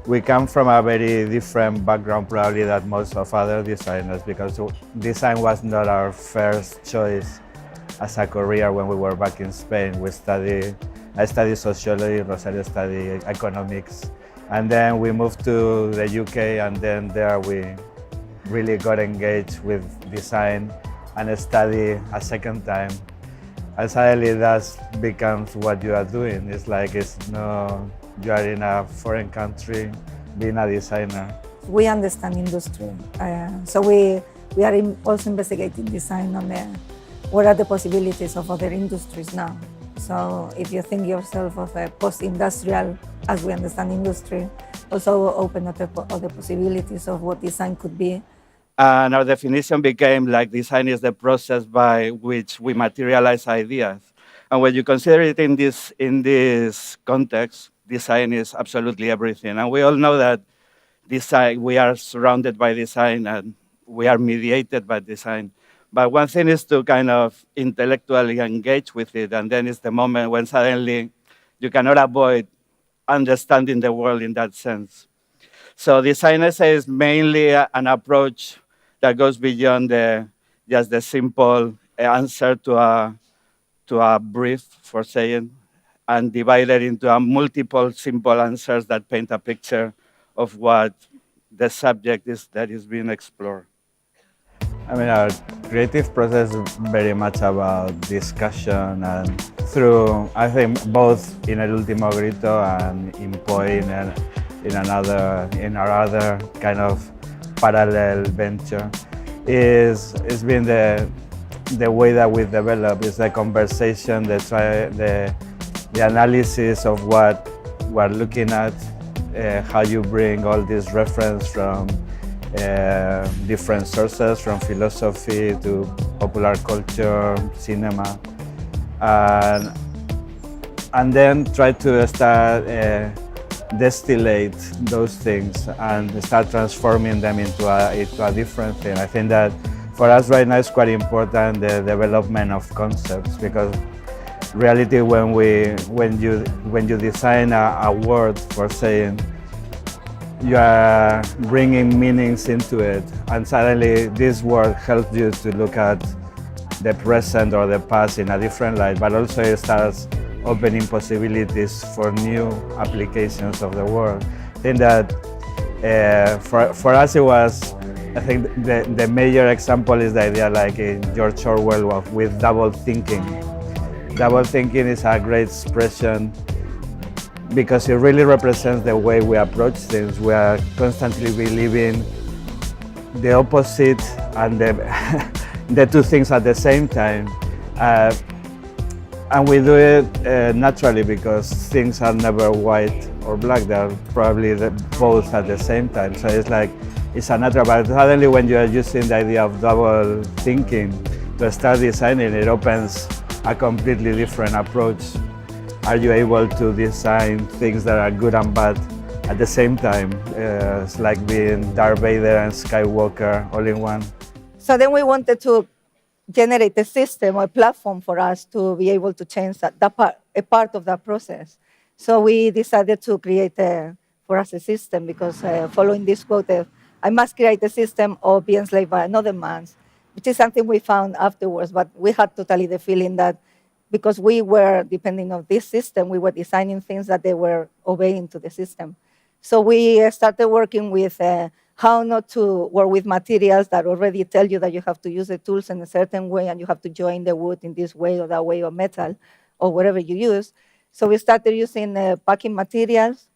we come from a very different background probably than most of other designers, because design was not our first choice as a career when we were back in Spain. I studied sociology, Rosario studied economics, and then we moved to the UK, and then there we really got engaged with design and study a second time. And suddenly that becomes what you are doing. It's like you are in a foreign country being a designer. We understand industry, so we are also investigating design on what are the possibilities of other industries now. So if you think yourself of a post-industrial, as we understand industry, also open other possibilities of what design could be. And our definition became like design is the process by which we materialize ideas. And when you consider it in this context, design is absolutely everything. And we all know that design, we are surrounded by design and we are mediated by design. But one thing is to kind of intellectually engage with it, and then it's the moment when suddenly you cannot avoid understanding the world in that sense. So design essay is mainly an approach that goes beyond just the simple answer to a brief, for saying, and divided into a multiple simple answers that paint a picture of what the subject is that is being explored. I mean, our creative process is very much about discussion, and through, I think, both in El Ultimo Grito and in Point and in our other kind of parallel venture, is been the way that we develop. Is the conversation, the analysis of what we're looking at, how you bring all this reference from different sources, from philosophy to popular culture, cinema, and then try to start distillate those things and start transforming them into a different thing. I think that for us right now it's quite important, the development of concepts, because reality, when you design a word, for saying, you are bringing meanings into it, and suddenly this word helps you to look at the present or the past in a different light, but also it starts opening possibilities for new applications of the word. I think that for us it was, I think the major example is the idea, like in George Orwell, with double thinking. Double thinking is a great expression because it really represents the way we approach things. We are constantly believing the opposite and the two things at the same time. And we do it naturally, because things are never white or black. They're probably both at the same time. So it's a natural, but suddenly when you are using the idea of double thinking to start designing, it opens a completely different approach. Are you able to design things that are good and bad at the same time? It's like being Darth Vader and Skywalker all in one. So then we wanted to generate a system or a platform for us to be able to change a part of that process. So we decided to create for us a system, because following this quote, I must create a system or be enslaved by another man's, which is something we found afterwards, but we had totally the feeling that because we were depending on this system, we were designing things that they were obeying to the system. So we started working with how not to work with materials that already tell you that you have to use the tools in a certain way and you have to join the wood in this way or that way, or metal or whatever you use. So we started using packing materials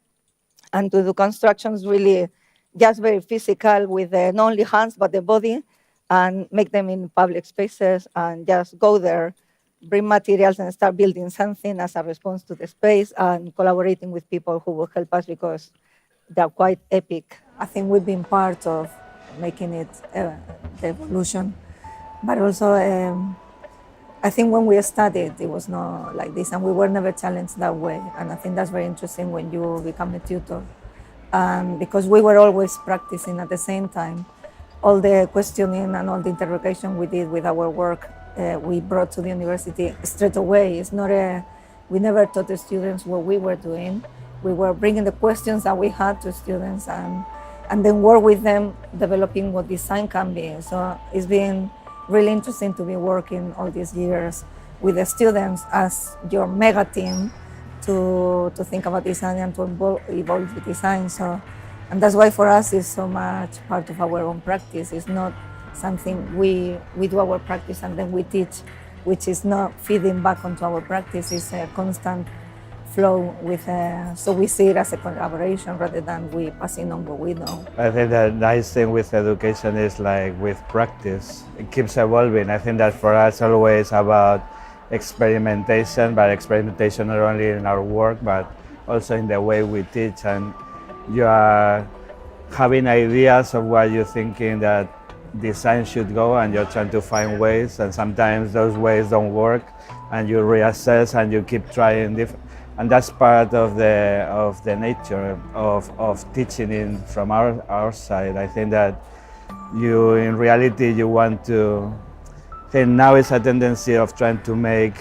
and to do constructions really just very physical, with not only hands but the body, and make them in public spaces and just go there, bring materials and start building something as a response to the space, and collaborating with people who will help us because they're quite epic. I think we've been part of making it the evolution, but also I think when we studied, it was not like this, and we were never challenged that way. And I think that's very interesting when you become a tutor, because we were always practicing at the same time. All the questioning and all the interrogation we did with our work, we brought to the university straight away. It's not we never taught the students what we were doing. we were bringing the questions that we had to students and then work with them developing what design can be. So it's been really interesting to be working all these years with the students as your mega team to think about design and to evolve the design. So, and that's why for us it's so much part of our own practice. It's not something we do our practice and then we teach, which is not feeding back onto our practice. It's a constant flow with, so we see it as a collaboration rather than we passing on what we know. I think the nice thing with education is like with practice, it keeps evolving. I think that for us always about experimentation, but experimentation not only in our work, but also in the way we teach. And you are having ideas of what you're thinking that design should go, and you're trying to find ways, and sometimes those ways don't work, and you reassess and you keep trying different. And that's part of the nature of teaching from our side. I think that you, in reality, you want to. I think now it's a tendency of trying to make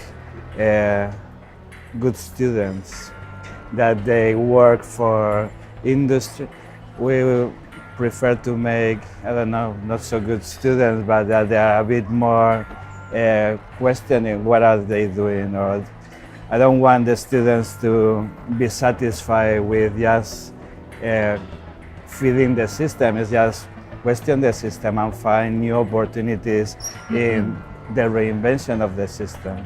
good students, that they work for industry. We prefer to make, I don't know, not so good students, but that they are a bit more questioning what are they doing, or I don't want the students to be satisfied with just feeding the system. It's just question the system and find new opportunities in the reinvention of the system.